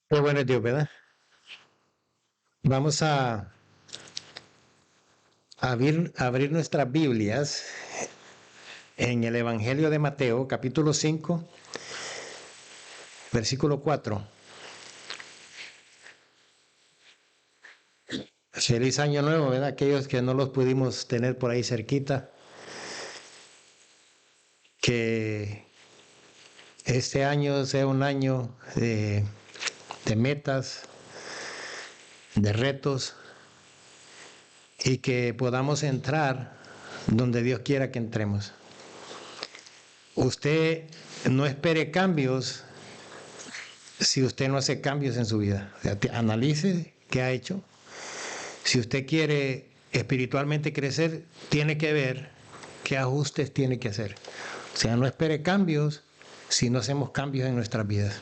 Qué bueno es Dios, ¿verdad? Vamos a abrir nuestras Biblias en el Evangelio de Mateo, capítulo 5, versículo 4. Feliz año nuevo, ¿verdad? Aquellos que no los pudimos tener por ahí cerquita, que este año sea un año de metas, de retos, y que podamos entrar donde Dios quiera que entremos. Usted no espere cambios si usted no hace cambios en su vida. O sea, analice qué ha hecho. Si usted quiere espiritualmente crecer, tiene que ver qué ajustes tiene que hacer. O sea, no espere cambios si no hacemos cambios en nuestras vidas.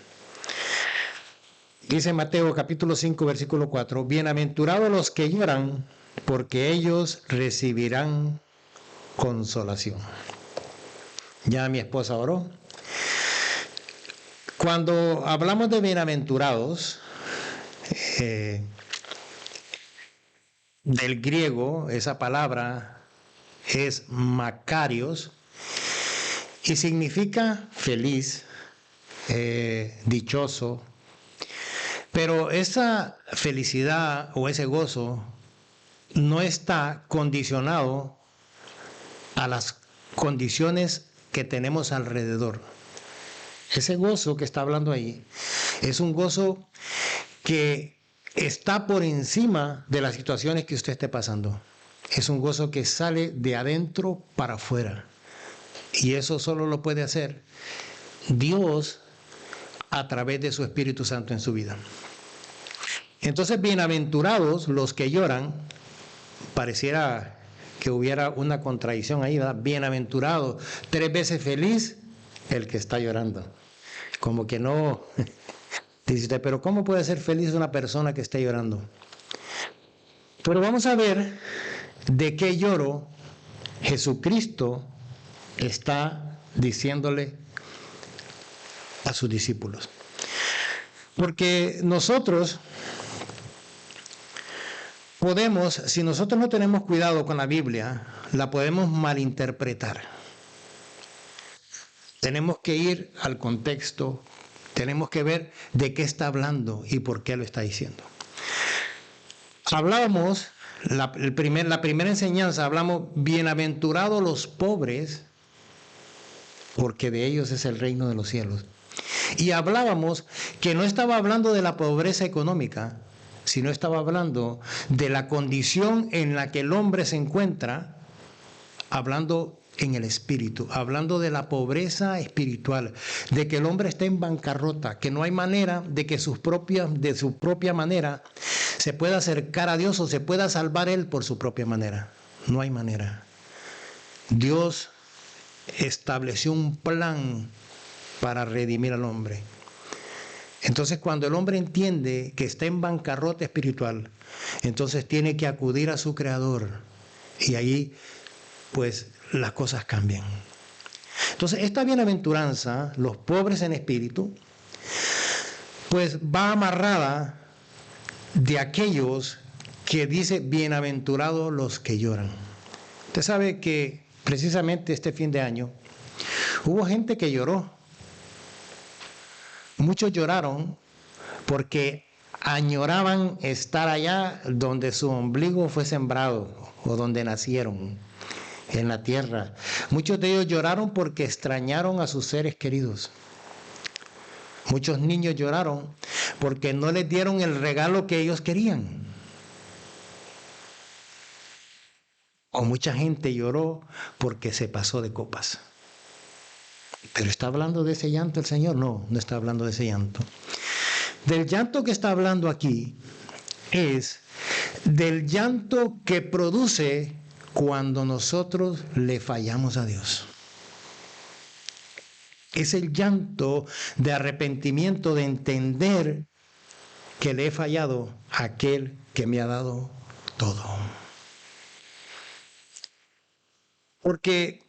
Dice Mateo capítulo 5, versículo 4, bienaventurados los que lloran, porque ellos recibirán consolación. Ya mi esposa oró. Cuando hablamos de bienaventurados, del griego, esa palabra es makarios y significa feliz, dichoso. Pero esa felicidad o ese gozo no está condicionado a las condiciones que tenemos alrededor. Ese gozo que está hablando ahí es un gozo que está por encima de las situaciones que usted esté pasando. Es un gozo que sale de adentro para afuera. Y eso solo lo puede hacer Dios a través de su Espíritu Santo en su vida. Entonces, bienaventurados los que lloran, pareciera que hubiera una contradicción ahí, ¿verdad? Bienaventurado, 3 veces feliz el que está llorando. Como que no, dice usted, pero ¿cómo puede ser feliz una persona que esté llorando? Pero vamos a ver de qué lloro Jesucristo está diciéndole a sus discípulos. Porque nosotros podemos, si nosotros no tenemos cuidado con la Biblia, la podemos malinterpretar. Tenemos que ir al contexto, tenemos que ver de qué está hablando y por qué lo está diciendo. Hablábamos, la primera enseñanza, hablamos, bienaventurados los pobres, porque de ellos es el reino de los cielos. Y hablábamos que no estaba hablando de la pobreza económica, sino estaba hablando de la condición en la que el hombre se encuentra, hablando en el espíritu, hablando de la pobreza espiritual, de que el hombre está en bancarrota, que no hay manera de que de su propia manera se pueda acercar a Dios o se pueda salvar él por su propia manera. No hay manera. Dios estableció un plan para redimir al hombre. Entonces, cuando el hombre entiende que está en bancarrota espiritual, entonces tiene que acudir a su Creador y ahí pues las cosas cambian. Entonces, esta bienaventuranza, los pobres en espíritu, pues va amarrada de aquellos que dice bienaventurados los que lloran. Usted sabe que precisamente este fin de año hubo gente que lloró. Muchos lloraron porque añoraban estar allá donde su ombligo fue sembrado o donde nacieron, en la tierra. Muchos de ellos lloraron porque extrañaron a sus seres queridos. Muchos niños lloraron porque no les dieron el regalo que ellos querían. O mucha gente lloró porque se pasó de copas. ¿Pero está hablando de ese llanto el Señor? No, no está hablando de ese llanto. Del llanto que está hablando aquí es del llanto que produce cuando nosotros le fallamos a Dios. Es el llanto de arrepentimiento, de entender que le he fallado a aquel que me ha dado todo. Porque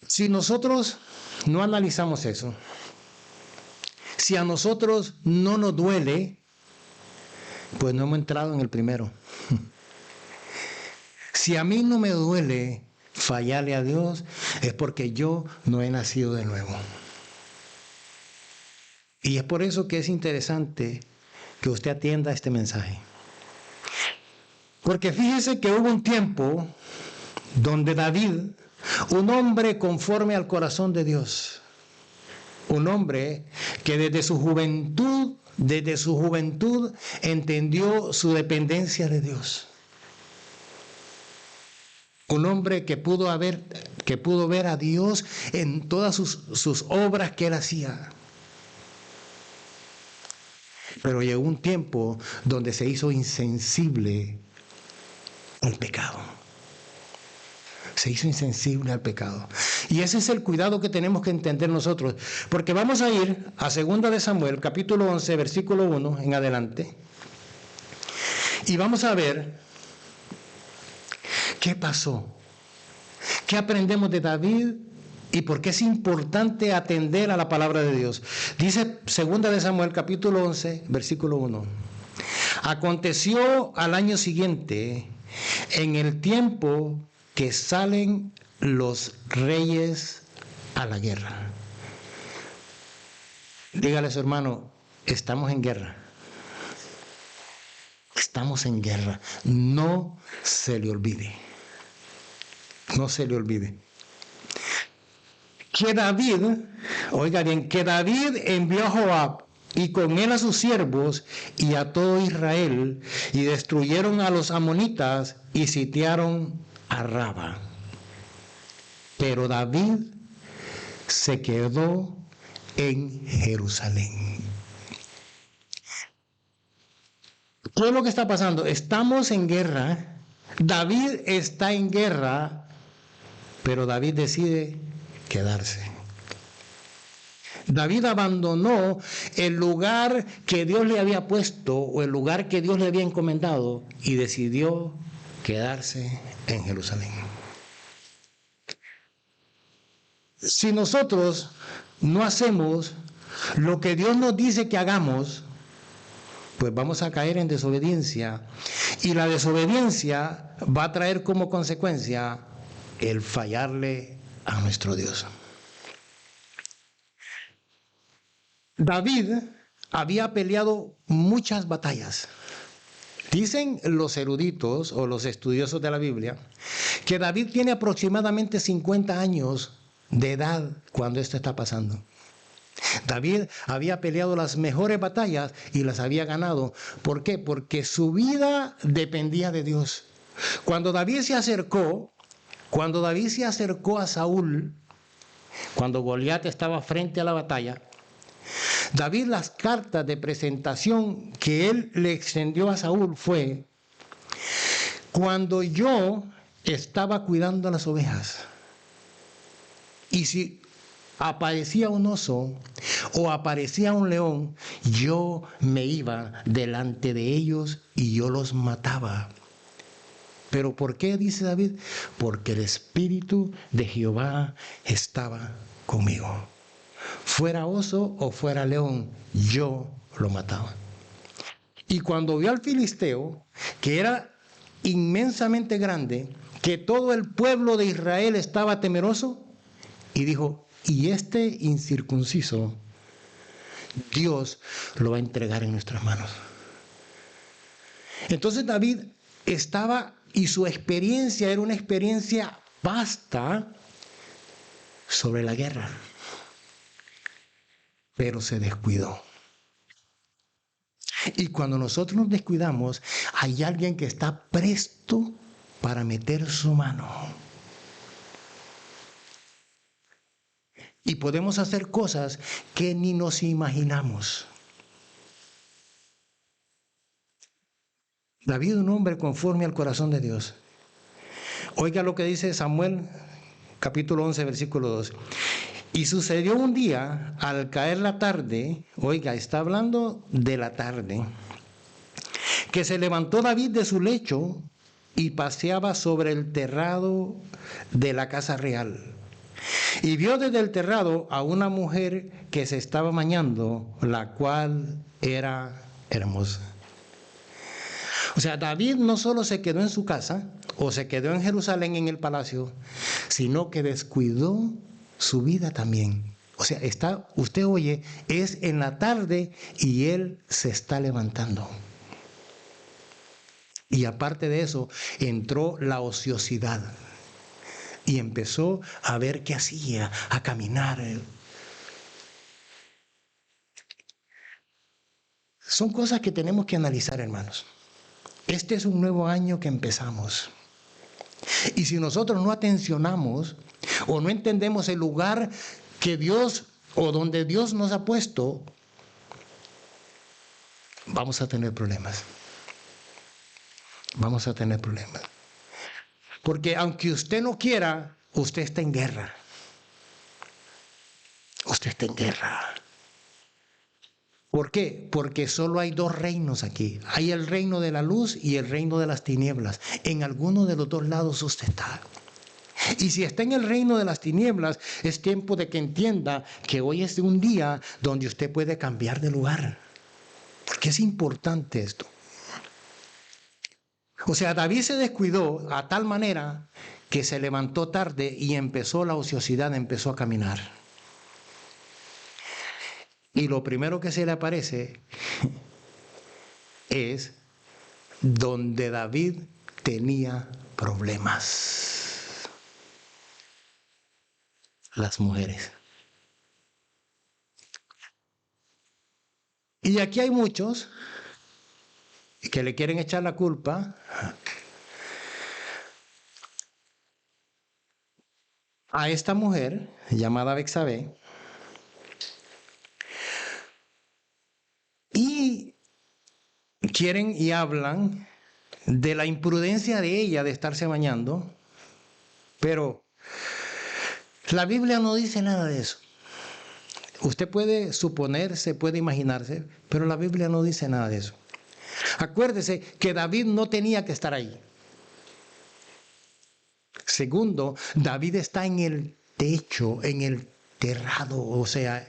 si nosotros no analizamos eso, Si a nosotros no nos duele, pues no hemos entrado en el primero. Si a mí no me duele fallarle a Dios, es porque yo no he nacido de nuevo. Y es por eso que es interesante que usted atienda este mensaje. Porque fíjese que hubo un tiempo donde David, un hombre conforme al corazón de Dios, un hombre que desde su juventud entendió su dependencia de Dios. Un hombre que pudo ver a Dios en todas sus obras que él hacía. Pero llegó un tiempo donde se hizo insensible al pecado. Se hizo insensible al pecado. Y ese es el cuidado que tenemos que entender nosotros. Porque vamos a ir a 2 de Samuel, capítulo 11, versículo 1 en adelante. Y vamos a ver qué pasó. ¿Qué aprendemos de David? ¿Y por qué es importante atender a la palabra de Dios? Dice 2 de Samuel, capítulo 11, versículo 1. Aconteció al año siguiente, en el tiempo que salen los reyes a la guerra. Dígale a su hermano, estamos en guerra. Estamos en guerra. No se le olvide. No se le olvide. Que David, oiga bien, que David envió a Joab y con él a sus siervos y a todo Israel, y destruyeron a los amonitas y sitiaron a Raba. Pero David se quedó en Jerusalén. ¿Qué es lo que está pasando? Estamos en guerra. David está en guerra, pero David decide quedarse. David abandonó el lugar que Dios le había puesto o el lugar que Dios le había encomendado y decidió quedarse en Jerusalén. Si nosotros no hacemos lo que Dios nos dice que hagamos, pues vamos a caer en desobediencia. Y la desobediencia va a traer como consecuencia el fallarle a nuestro Dios. David había peleado muchas batallas. Dicen los eruditos o los estudiosos de la Biblia que David tiene aproximadamente 50 años de edad cuando esto está pasando. David había peleado las mejores batallas y las había ganado. ¿Por qué? Porque su vida dependía de Dios. Cuando David se acercó a Saúl, cuando Goliat estaba frente a la batalla, David, las cartas de presentación que él le extendió a Saúl fue: cuando yo estaba cuidando las ovejas, y si aparecía un oso o aparecía un león, yo me iba delante de ellos y yo los mataba. ¿Pero por qué? Dice David, porque el Espíritu de Jehová estaba conmigo. Fuera oso o fuera león, yo lo mataba. Y cuando vio al filisteo, que era inmensamente grande, que todo el pueblo de Israel estaba temeroso, y dijo: y este incircunciso, Dios lo va a entregar en nuestras manos. Entonces David estaba, y su experiencia era una experiencia vasta sobre la guerra, pero se descuidó. Y cuando nosotros nos descuidamos, hay alguien que está presto para meter su mano. Y podemos hacer cosas que ni nos imaginamos. David, un hombre conforme al corazón de Dios. Oiga lo que dice Samuel, capítulo 11, versículo 2. Y sucedió un día, al caer la tarde, oiga, está hablando de la tarde, que se levantó David de su lecho y paseaba sobre el terrado de la casa real. Y vio desde el terrado a una mujer que se estaba bañando, la cual era hermosa. O sea, David no solo se quedó en su casa o se quedó en Jerusalén en el palacio, sino que descuidó su vida también. O sea, usted oye, es en la tarde y él se está levantando. Y aparte de eso, entró la ociosidad y empezó a ver qué hacía, a caminar. Son cosas que tenemos que analizar, hermanos. Este es un nuevo año que empezamos. Y si nosotros no atencionamos o no entendemos el lugar que Dios o donde Dios nos ha puesto, vamos a tener problemas. Vamos a tener problemas. Porque aunque usted no quiera, usted está en guerra. Usted está en guerra. ¿Por qué? Porque solo hay dos reinos aquí. Hay el reino de la luz y el reino de las tinieblas. En alguno de los dos lados usted está. Y si está en el reino de las tinieblas, es tiempo de que entienda que hoy es un día donde usted puede cambiar de lugar. Porque es importante esto. O sea, David se descuidó a tal manera que se levantó tarde y empezó la ociosidad, empezó a caminar. Y lo primero que se le aparece es donde David tenía problemas. Las mujeres. Y aquí hay muchos que le quieren echar la culpa a esta mujer llamada Betsabé y quieren y hablan de la imprudencia de ella de estarse bañando, pero la Biblia no dice nada de eso. Usted puede suponerse, puede imaginarse, pero la Biblia no dice nada de eso. Acuérdese que David no tenía que estar ahí. Segundo, David está en el techo, en el terrado, o sea,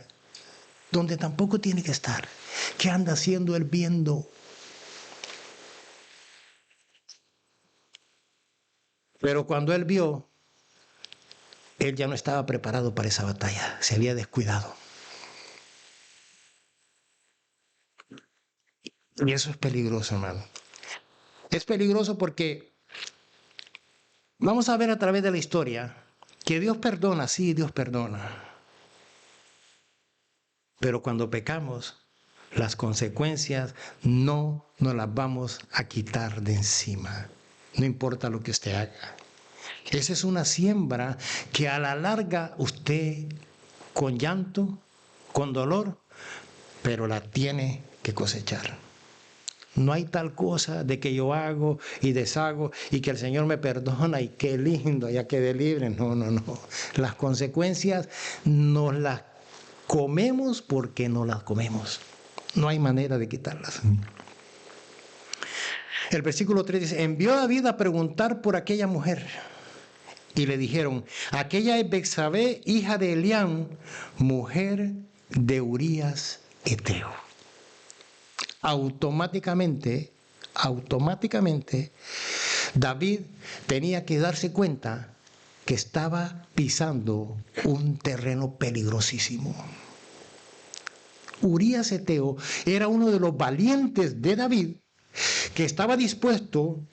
donde tampoco tiene que estar. ¿Qué anda haciendo él viendo? Pero cuando él vio, él ya no estaba preparado para esa batalla, se había descuidado. Y eso es peligroso, hermano. Es peligroso porque vamos a ver a través de la historia que Dios perdona, sí, Dios perdona. Pero cuando pecamos, las consecuencias no nos las vamos a quitar de encima. No importa lo que usted haga. Esa es una siembra que a la larga usted, con llanto, con dolor, pero la tiene que cosechar. No hay tal cosa de que yo hago y deshago y que el Señor me perdona y qué lindo, ya quedé libre. No, no, no. Las consecuencias nos las comemos porque no las comemos. No hay manera de quitarlas. El versículo 3 dice, envió a David a preguntar por aquella mujer. Y le dijeron, aquella es Betsabé, hija de Eliam, mujer de Urías Eteo. Automáticamente, David tenía que darse cuenta que estaba pisando un terreno peligrosísimo. Urías Eteo era uno de los valientes de David que estaba dispuesto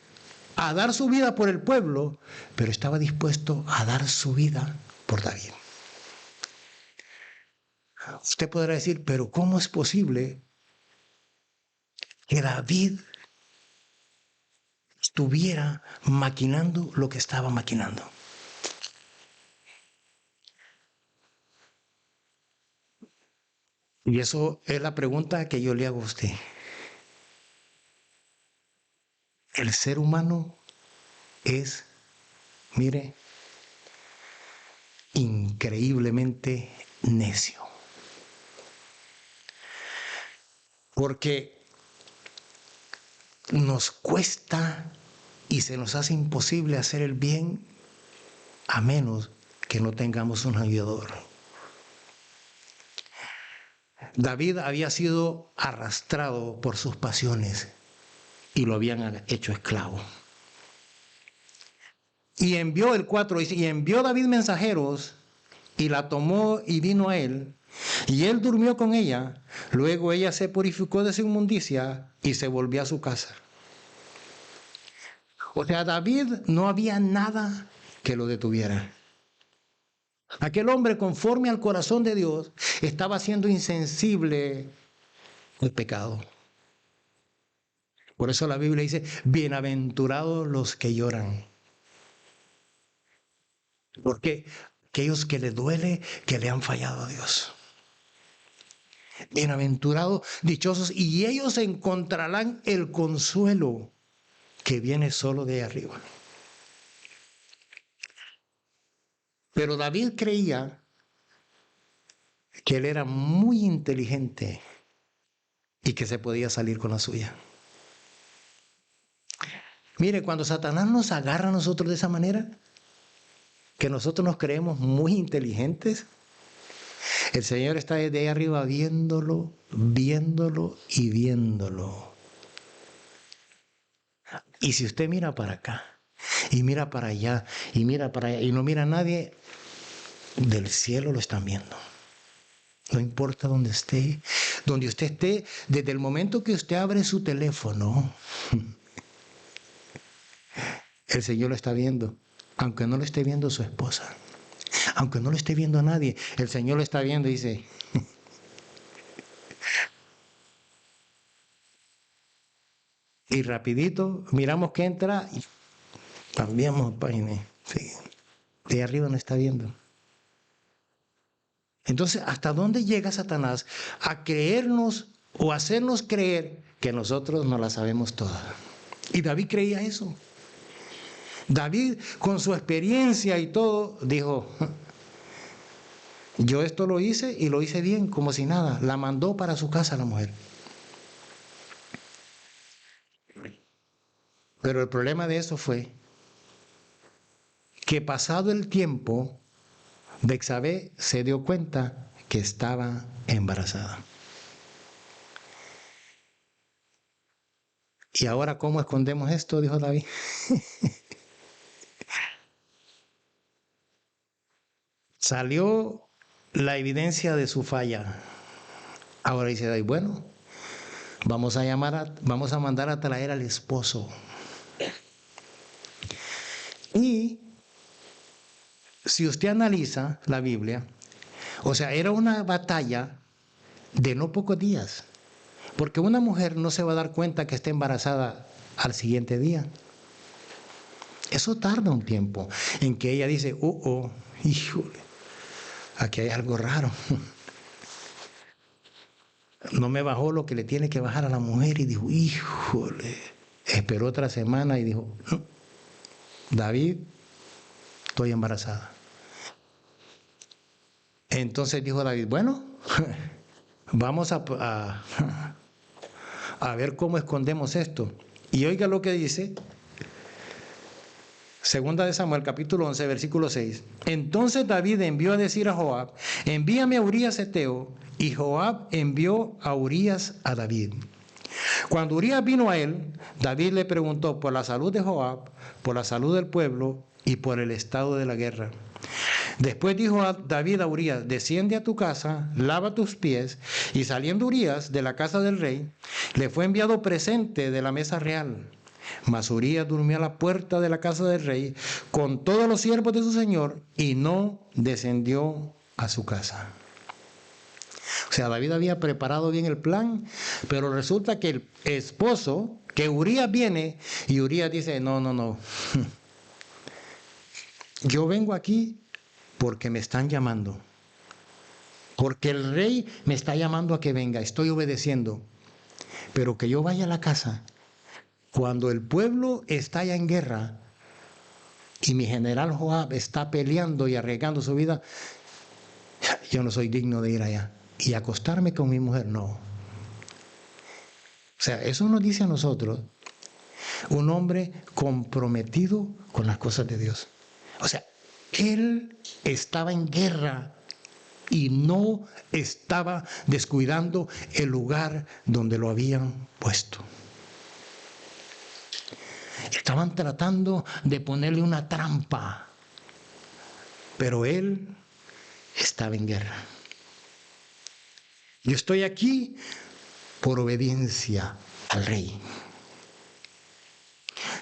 a dar su vida por el pueblo, pero estaba dispuesto a dar su vida por David. Usted podrá decir, pero ¿cómo es posible que David estuviera maquinando lo que estaba maquinando? Y eso es la pregunta que yo le hago a usted. El ser humano es, mire, increíblemente necio. Porque nos cuesta y se nos hace imposible hacer el bien a menos que no tengamos un ayudador. David había sido arrastrado por sus pasiones y lo habían hecho esclavo. Y envió el 4, y envió David mensajeros y la tomó y vino a él. Y él durmió con ella. Luego ella se purificó de su inmundicia y se volvió a su casa. O sea, David no había nada que lo detuviera. Aquel hombre, conforme al corazón de Dios, estaba siendo insensible al pecado. Por eso la Biblia dice, bienaventurados los que lloran. Porque aquellos que les duele que le han fallado a Dios. Bienaventurados, dichosos, y ellos encontrarán el consuelo que viene solo de arriba. Pero David creía que él era muy inteligente y que se podía salir con la suya. Mire, cuando Satanás nos agarra a nosotros de esa manera, que nosotros nos creemos muy inteligentes, el Señor está desde ahí arriba viéndolo, viéndolo y viéndolo. Y si usted mira para acá, y mira para allá, y mira para allá, y no mira a nadie, del cielo lo están viendo. No importa dónde usted esté, desde el momento que usted abre su teléfono, el Señor lo está viendo, aunque no lo esté viendo su esposa, aunque no lo esté viendo a nadie, el Señor lo está viendo y dice, y rapidito miramos que entra y cambiamos página. Sí. De arriba no está viendo. Entonces, ¿hasta dónde llega Satanás a creernos o hacernos creer que nosotros no la sabemos toda? Y David creía eso. David, con su experiencia y todo, dijo, yo esto lo hice y lo hice bien, como si nada. La mandó para su casa la mujer. Pero el problema de eso fue que pasado el tiempo, Betsabé se dio cuenta que estaba embarazada. ¿Y ahora cómo escondemos esto?, dijo David. Salió la evidencia de su falla. Ahora dice David, bueno, vamos a mandar a traer al esposo. Y si usted analiza la Biblia, o sea, era una batalla de no pocos días, porque una mujer no se va a dar cuenta que está embarazada al siguiente día. Eso tarda un tiempo en que ella dice, híjole, aquí hay algo raro. No me bajó lo que le tiene que bajar a la mujer y dijo, híjole. Esperó otra semana y dijo, no, David, estoy embarazada. Entonces dijo David, bueno, vamos a ver cómo escondemos esto. Y oiga lo que dice, Segunda de Samuel, capítulo 11, versículo 6. Entonces David envió a decir a Joab, envíame a Urías Heteo, y Joab envió a Urías a David. Cuando Urías vino a él, David le preguntó por la salud de Joab, por la salud del pueblo y por el estado de la guerra. Después dijo David a Urías, desciende a tu casa, lava tus pies, y saliendo Urías de la casa del rey, le fue enviado presente de la mesa real. Mas Urías durmió a la puerta de la casa del rey con todos los siervos de su señor y no descendió a su casa. O sea, David había preparado bien el plan, pero resulta que el esposo, que Urías viene, y Urías dice, no. Yo vengo aquí porque me están llamando. Porque el rey me está llamando a que venga, estoy obedeciendo. Pero que yo vaya a la casa, cuando el pueblo está ya en guerra y mi general Joab está peleando y arriesgando su vida, yo no soy digno de ir allá. Y acostarme con mi mujer, no. O sea, eso nos dice a nosotros un hombre comprometido con las cosas de Dios. O sea, él estaba en guerra y no estaba descuidando el lugar donde lo habían puesto. Estaban tratando de ponerle una trampa, pero él estaba en guerra. Yo estoy aquí por obediencia al rey,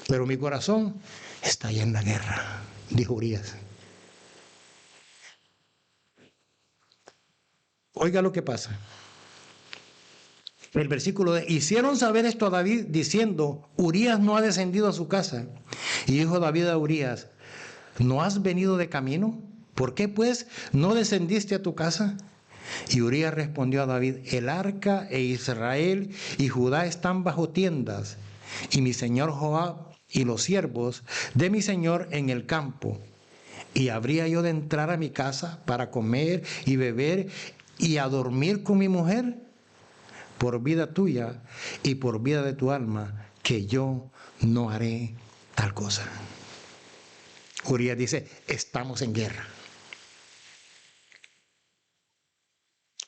pero mi corazón está ahí en la guerra, dijo Urías. Oiga lo que pasa. El versículo de, hicieron saber esto a David diciendo, Urías no ha descendido a su casa. Y dijo David a Urías, ¿no has venido de camino? ¿Por qué pues no descendiste a tu casa? Y Urías respondió a David, el arca e Israel y Judá están bajo tiendas, y mi señor Joab y los siervos de mi señor en el campo. ¿Y habría yo de entrar a mi casa para comer y beber y a dormir con mi mujer? Por vida tuya y por vida de tu alma, que yo no haré tal cosa. Urías dice, estamos en guerra.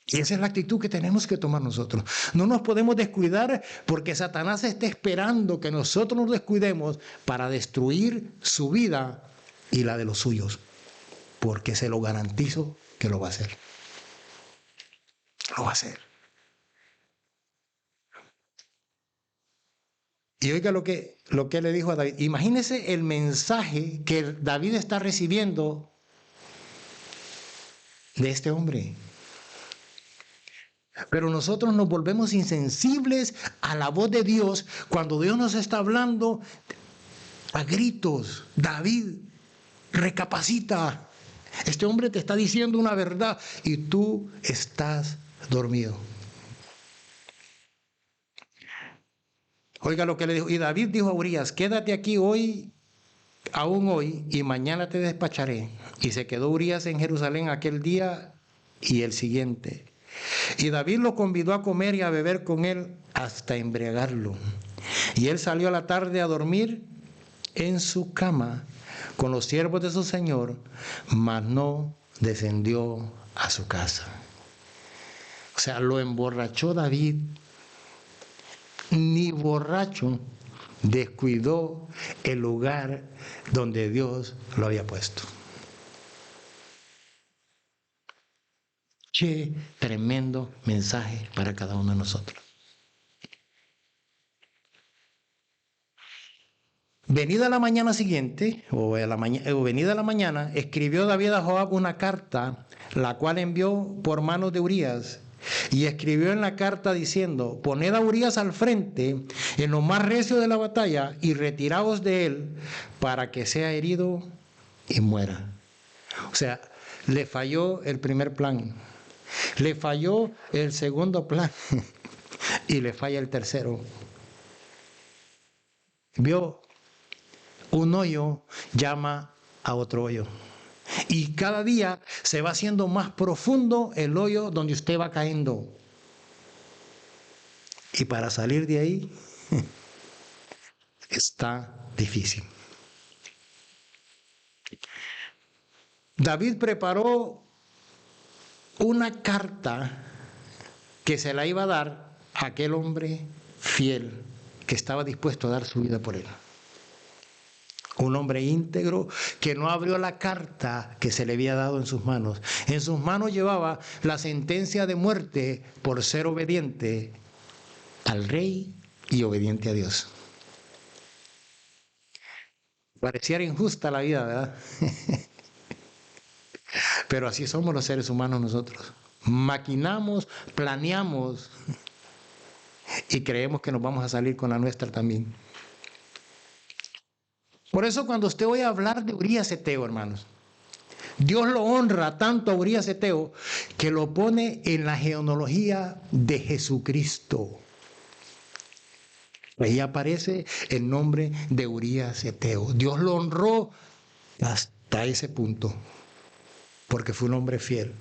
Y esa es la actitud que tenemos que tomar nosotros. No nos podemos descuidar porque Satanás está esperando que nosotros nos descuidemos para destruir su vida y la de los suyos. Porque se lo garantizo que lo va a hacer. Lo va a hacer. Y oiga lo que le dijo a David. Imagínese el mensaje que David está recibiendo de este hombre. Pero nosotros nos volvemos insensibles a la voz de Dios cuando Dios nos está hablando a gritos. David, recapacita. Este hombre te está diciendo una verdad y tú estás dormido. Oiga lo que le dijo. Y David dijo a Urías, quédate aquí hoy, aún hoy, y mañana te despacharé. Y se quedó Urías en Jerusalén aquel día y el siguiente. Y David lo convidó a comer y a beber con él hasta embriagarlo. Y él salió a la tarde a dormir en su cama con los siervos de su señor, mas no descendió a su casa. O sea, lo emborrachó David. Ni borracho descuidó el lugar donde Dios lo había puesto. Qué tremendo mensaje para cada uno de nosotros. Venida la mañana siguiente, venida la mañana, escribió David a Joab una carta, la cual envió por manos de Urías. Y escribió en la carta diciendo, poned a Urías al frente en lo más recio de la batalla y retiraos de él para que sea herido y muera. O sea, le falló el primer plan, le falló el segundo plan y le falla el tercero. Vio, un hoyo llama a otro hoyo. Y cada día se va haciendo más profundo el hoyo donde usted va cayendo. Y para salir de ahí está difícil. David preparó una carta que se la iba a dar a aquel hombre fiel que estaba dispuesto a dar su vida por él. Un hombre íntegro que no abrió la carta que se le había dado en sus manos. En sus manos llevaba la sentencia de muerte por ser obediente al rey y obediente a Dios. Pareciera injusta la vida, ¿verdad? Pero así somos los seres humanos nosotros. Maquinamos, planeamos y creemos que nos vamos a salir con la nuestra también. Por eso cuando usted oye hablar de Urías Eteo, hermanos, Dios lo honra tanto a Urías Eteo que lo pone en la genealogía de Jesucristo. Ahí aparece el nombre de Urías Eteo. Dios lo honró hasta ese punto, porque fue un hombre fiel.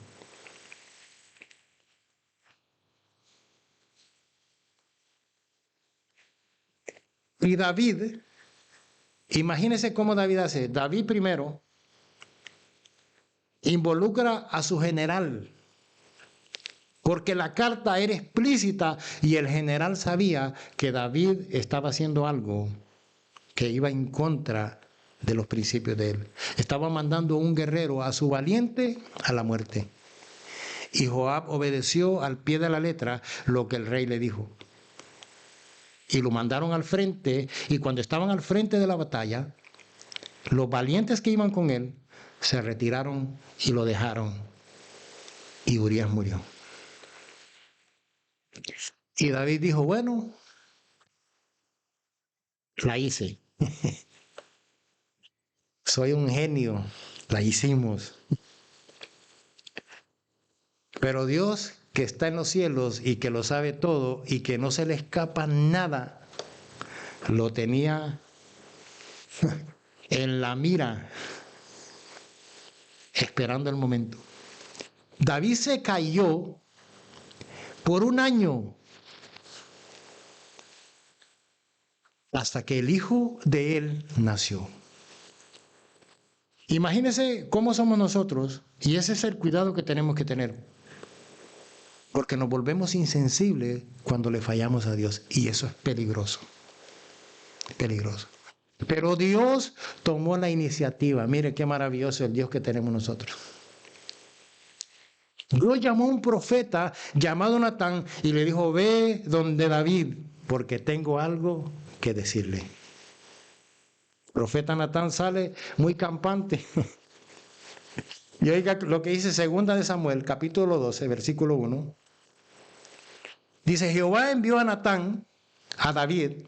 Y David, imagínese cómo David hace. David primero involucra a su general, porque la carta era explícita y el general sabía que David estaba haciendo algo que iba en contra de los principios de él. Estaba mandando un guerrero a su valiente a la muerte. Y Joab obedeció al pie de la letra lo que el rey le dijo. Y lo mandaron al frente, y cuando estaban al frente de la batalla, los valientes que iban con él se retiraron y lo dejaron. Y Urías murió. Y David dijo, bueno, la hice. Soy un genio, la hicimos. Pero Dios, que está en los cielos y que lo sabe todo y que no se le escapa nada, lo tenía en la mira, esperando el momento. David se cayó por un año hasta que el hijo de él nació. Imagínense cómo somos nosotros, y ese es el cuidado que tenemos que tener, porque nos volvemos insensibles cuando le fallamos a Dios, y eso es peligroso, peligroso. Pero Dios tomó la iniciativa. Mire qué maravilloso el Dios que tenemos nosotros. Dios llamó a un profeta llamado Natán y le dijo, ve donde David, porque tengo algo que decirle. El profeta Natán sale muy campante. Y oiga lo que dice 2 de Samuel, capítulo 12, versículo 1. Dice, Jehová envió a Natán, a David,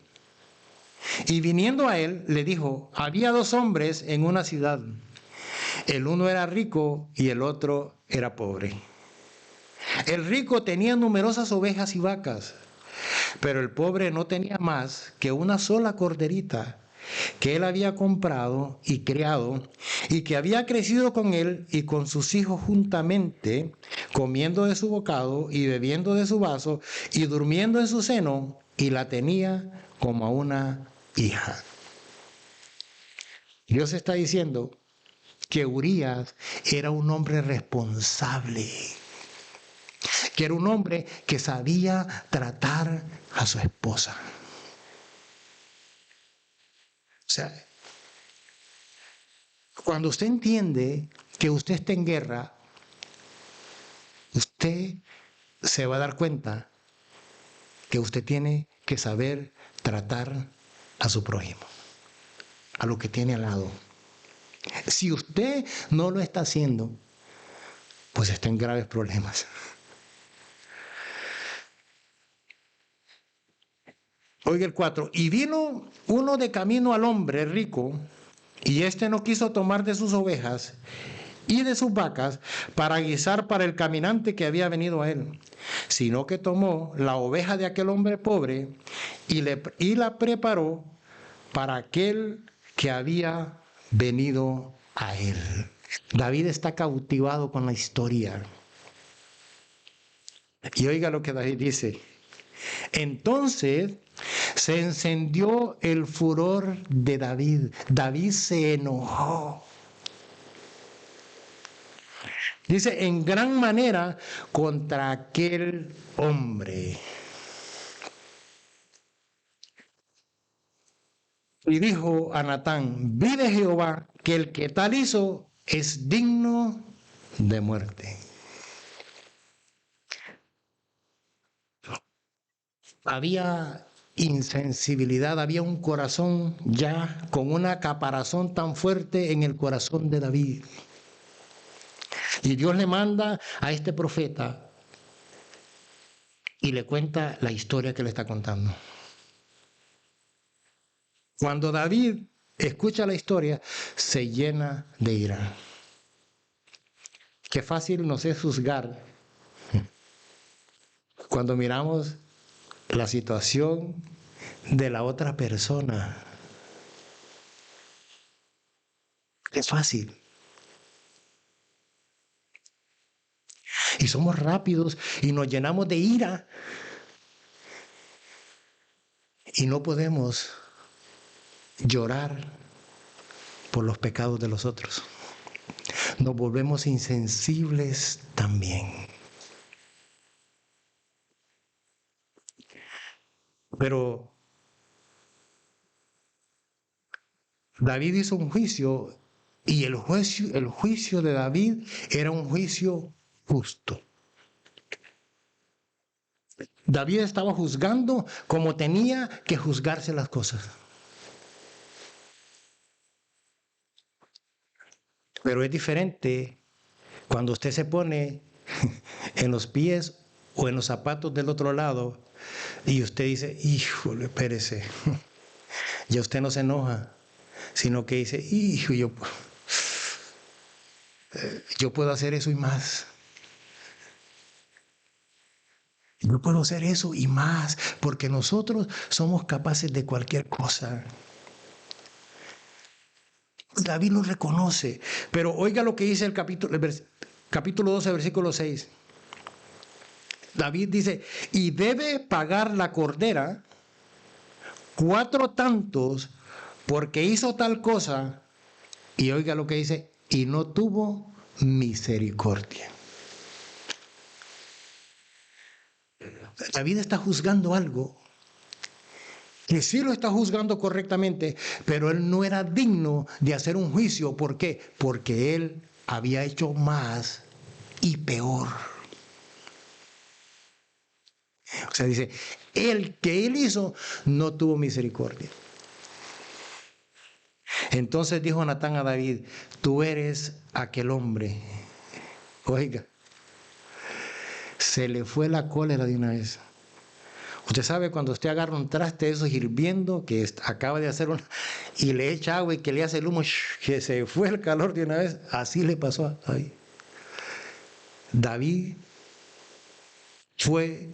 y viniendo a él, le dijo, había 2 hombres en una ciudad. El uno era rico y el otro era pobre. El rico tenía numerosas ovejas y vacas, pero el pobre no tenía más que una sola corderita que él había comprado y criado, y que había crecido con él y con sus hijos juntamente, comiendo de su bocado y bebiendo de su vaso y durmiendo en su seno, y la tenía como a una hija. Dios está diciendo que Urías era un hombre responsable, que era un hombre que sabía tratar a su esposa. O sea, cuando usted entiende que usted está en guerra, usted se va a dar cuenta que usted tiene que saber tratar a su prójimo, a lo que tiene al lado. Si usted no lo está haciendo, pues está en graves problemas. Oiga el 4. Y vino uno de camino al hombre rico, y éste no quiso tomar de sus ovejas y de sus vacas para guisar para el caminante que había venido a él, sino que tomó la oveja de aquel hombre pobre y la preparó para aquel que había venido a él. David está cautivado con la historia. Y oiga lo que David dice. Entonces se encendió el furor de David. David se enojó. Dice, en gran manera contra aquel hombre. Y dijo a Natán, vive Jehová, que el que tal hizo es digno de muerte. Había insensibilidad, había un corazón ya con una caparazón tan fuerte en el corazón de David. Y Dios le manda a este profeta y le cuenta la historia que le está contando. Cuando David escucha la historia, se llena de ira. Qué fácil nos es juzgar cuando miramos la situación de la otra persona. Es fácil. Y somos rápidos y nos llenamos de ira. Y no podemos llorar por los pecados de los otros. nos volvemos insensibles también. Pero David hizo un juicio y el juicio de David era un juicio justo. David estaba juzgando como tenía que juzgarse las cosas. Pero es diferente cuando usted se pone en los pies o en los zapatos del otro lado y usted dice, híjole, espérese. Ya usted no se enoja, sino que dice, hijo, yo puedo hacer eso y más. Yo puedo hacer eso y más, porque nosotros somos capaces de cualquier cosa. David lo reconoce, pero oiga lo que dice el capítulo 12, versículo 6. David dice, y debe pagar la cordera 4 tantos porque hizo tal cosa, y oiga lo que dice, y no tuvo misericordia. David está juzgando algo que sí lo está juzgando correctamente, pero él no era digno de hacer un juicio. ¿Por qué? Porque él había hecho más y peor. O sea, dice, el que él hizo no tuvo misericordia. Entonces dijo Natán a David, tú eres aquel hombre. Oiga, se le fue la cólera de una vez. Usted sabe cuando usted agarra un traste de esos hirviendo que acaba de hacer y le echa agua y que le hace el humo, que se fue el calor de una vez. Así le pasó a David. David fue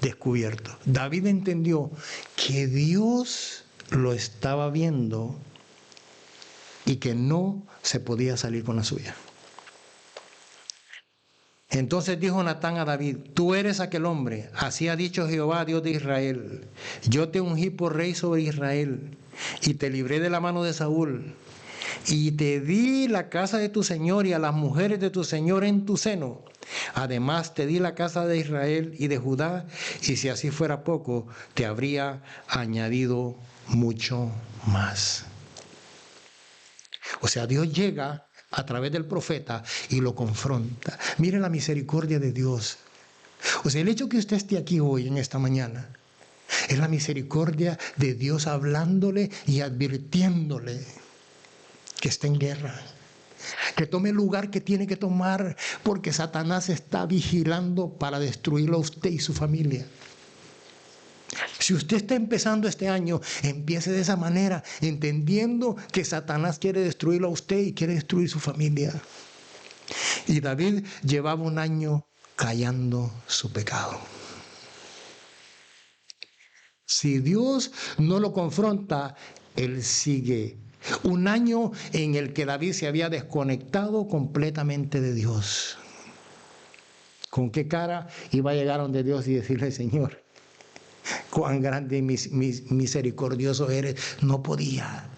descubierto. David entendió que Dios lo estaba viendo y que no se podía salir con la suya. Entonces dijo Natán a David, tú eres aquel hombre, así ha dicho Jehová, Dios de Israel, yo te ungí por rey sobre Israel y te libré de la mano de Saúl y te di la casa de tu señor y a las mujeres de tu señor en tu seno. Además te di la casa de Israel y de Judá, y si así fuera poco, te habría añadido mucho más. O sea, Dios llega a través del profeta y lo confronta. Mire la misericordia de Dios. O sea, el hecho que usted esté aquí hoy, en esta mañana, es la misericordia de Dios hablándole y advirtiéndole que está en guerra, que tome el lugar que tiene que tomar, porque Satanás está vigilando para destruirlo a usted y su familia. Si usted está empezando este año, empiece de esa manera, entendiendo que Satanás quiere destruirlo a usted y quiere destruir su familia. Y David llevaba un año callando su pecado. Si Dios no lo confronta, él sigue. Un año en el que David se había desconectado completamente de Dios. ¿Con qué cara iba a llegar donde Dios y decirle, Señor, cuán grande y misericordioso eres? No podía.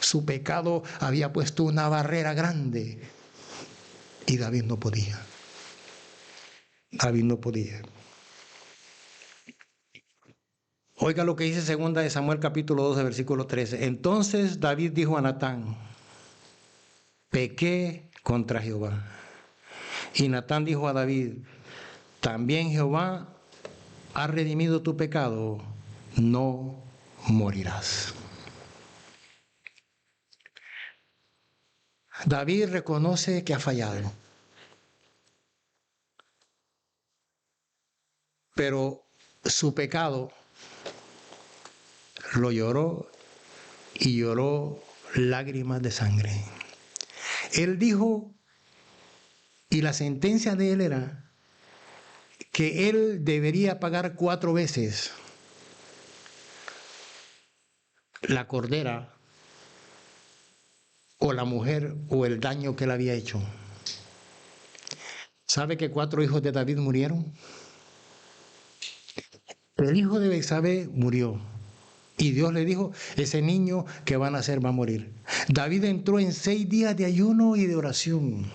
Su pecado había puesto una barrera grande y David no podía. David no podía. Oiga lo que dice 2 de Samuel capítulo 12, versículo 13. Entonces David dijo a Natán, pequé contra Jehová. Y Natán dijo a David, también Jehová ha redimido tu pecado, no morirás. David reconoce que ha fallado, pero su pecado lo lloró y lloró lágrimas de sangre. Él dijo, y la sentencia de él era que él debería pagar 4 veces la cordera o la mujer o el daño que él había hecho. ¿Sabe que 4 hijos de David murieron? El hijo de Betsabé murió. Y Dios le dijo, ese niño que van a nacer va a morir. David entró en 6 días de ayuno y de oración.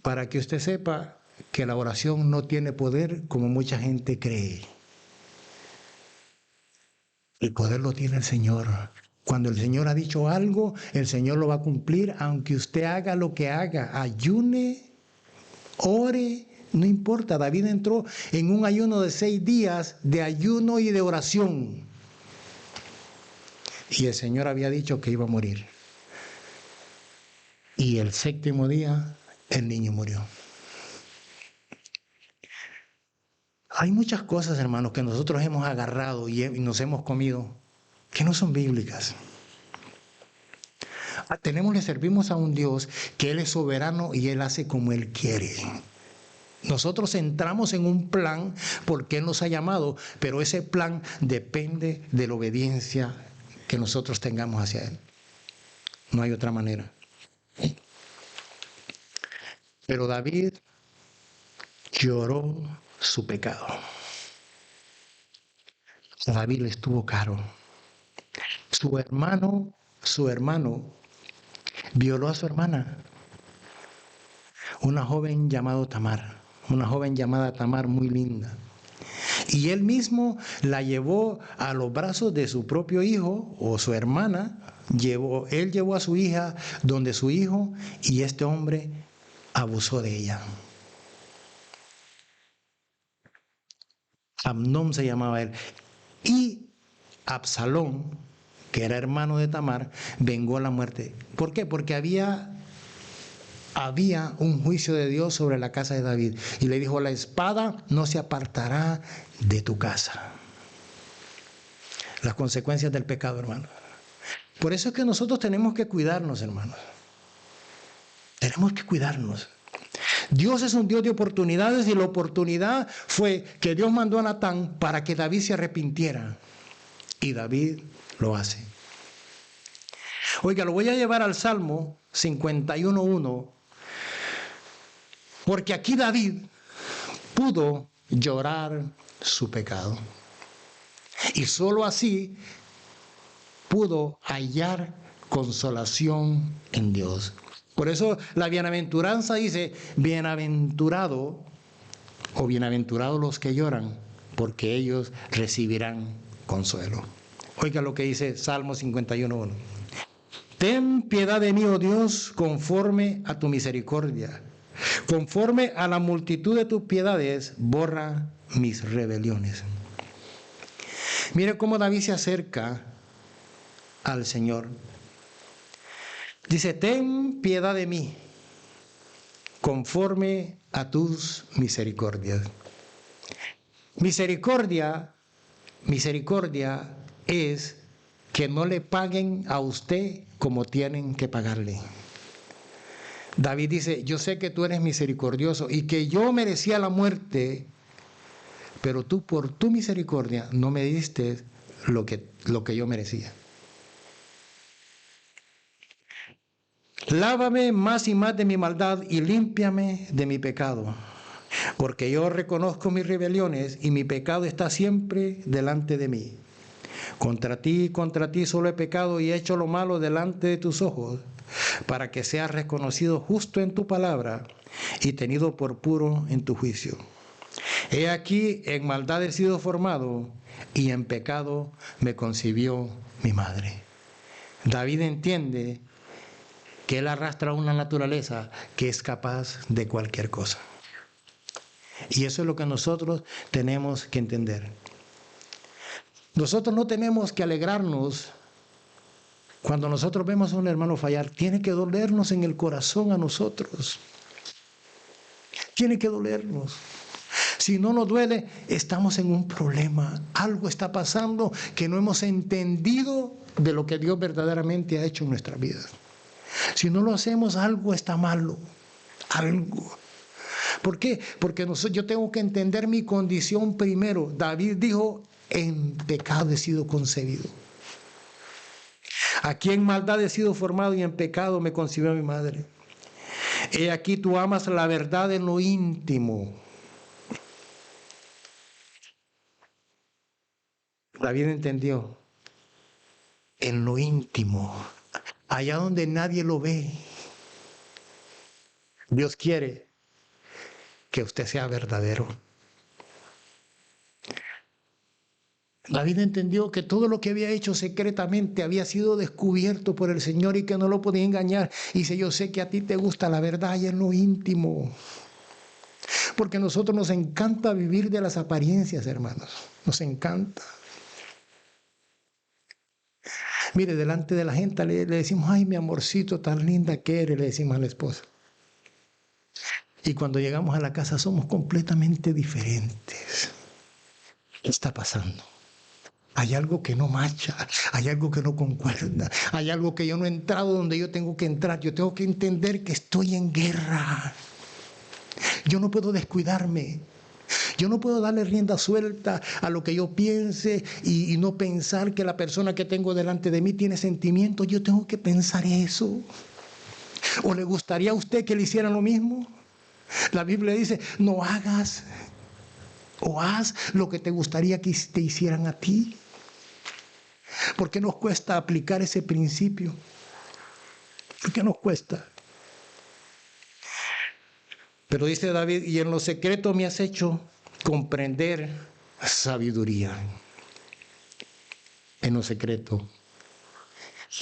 Para que usted sepa que la oración no tiene poder como mucha gente cree. El poder lo tiene el Señor. Cuando el Señor ha dicho algo, el Señor lo va a cumplir, aunque usted haga lo que haga, ayune, ore, no importa. David entró en un ayuno de 6 días de ayuno y de oración. Y el Señor había dicho que iba a morir. Y el 7º día, el niño murió. Hay muchas cosas, hermanos, que nosotros hemos agarrado y nos hemos comido, que no son bíblicas. Le servimos a un Dios que Él es soberano y Él hace como Él quiere. Nosotros entramos en un plan porque Él nos ha llamado, pero ese plan depende de la obediencia que nosotros tengamos hacia Él. No hay otra manera. Pero David lloró su pecado. A David le estuvo caro. Su hermano violó a su hermana, una joven llamada Tamar muy linda. Y él mismo la llevó a los brazos de su propio hijo o su hermana. Él llevó a su hija donde su hijo y este hombre abusó de ella. Amnón se llamaba él. Y Absalón, que era hermano de Tamar, vengó la muerte. ¿Por qué? Porque había un juicio de Dios sobre la casa de David. Y le dijo, la espada no se apartará de tu casa. Las consecuencias del pecado, hermano. Por eso es que nosotros tenemos que cuidarnos, hermanos. Tenemos que cuidarnos. Dios es un Dios de oportunidades y la oportunidad fue que Dios mandó a Natán para que David se arrepintiera. Y David lo hace. Oiga, lo voy a llevar al Salmo 51:1, porque aquí David pudo llorar su pecado. Y solo así pudo hallar consolación en Dios. Por eso la bienaventuranza dice, bienaventurado o bienaventurados los que lloran, porque ellos recibirán consuelo. Oiga lo que dice Salmo 51:1. Ten piedad de mí, oh Dios, conforme a tu misericordia. Conforme a la multitud de tus piedades, borra mis rebeliones. Mire cómo David se acerca al Señor. Dice, ten piedad de mí, conforme a tus misericordias. Misericordia es que no le paguen a usted como tienen que pagarle. David dice, yo sé que tú eres misericordioso y que yo merecía la muerte, pero tú por tu misericordia no me diste lo que yo merecía. Lávame más y más de mi maldad y límpiame de mi pecado, porque yo reconozco mis rebeliones y mi pecado está siempre delante de mí. Contra ti solo he pecado y he hecho lo malo delante de tus ojos, para que seas reconocido justo en tu palabra y tenido por puro en tu juicio. He aquí, en maldad he sido formado y en pecado me concibió mi madre. David entiende que él arrastra una naturaleza que es capaz de cualquier cosa. Y eso es lo que nosotros tenemos que entender. Nosotros no tenemos que alegrarnos cuando nosotros vemos a un hermano fallar. Tiene que dolernos en el corazón a nosotros. Tiene que dolernos. Si no nos duele, estamos en un problema. Algo está pasando que no hemos entendido de lo que Dios verdaderamente ha hecho en nuestra vida. Si no lo hacemos, algo está malo. Algo. ¿Por qué? Porque yo tengo que entender mi condición primero. David dijo, en pecado he sido concebido. Aquí en maldad he sido formado y en pecado me concibió mi madre. He aquí tú amas la verdad en lo íntimo. David entendió en lo íntimo, allá donde nadie lo ve. Dios quiere que usted sea verdadero. David entendió que todo lo que había hecho secretamente había sido descubierto por el Señor y que no lo podía engañar. Y dice, yo sé que a ti te gusta la verdad y en lo íntimo. Porque a nosotros nos encanta vivir de las apariencias, hermanos. Nos encanta. Mire, delante de la gente le decimos, ay, mi amorcito, tan linda que eres, le decimos a la esposa. Y cuando llegamos a la casa somos completamente diferentes. ¿Qué está pasando? Hay algo que no marcha, hay algo que no concuerda, hay algo que yo no he entrado donde yo tengo que entrar. Yo tengo que entender que estoy en guerra. Yo no puedo descuidarme. Yo no puedo darle rienda suelta a lo que yo piense y no pensar que la persona que tengo delante de mí tiene sentimientos. Yo tengo que pensar eso. ¿O le gustaría a usted que le hicieran lo mismo? La Biblia dice, no hagas o haz lo que te gustaría que te hicieran a ti. ¿Por qué nos cuesta aplicar ese principio? ¿Por qué nos cuesta? Pero dice David, y en lo secreto me has hecho comprender sabiduría. En lo secreto.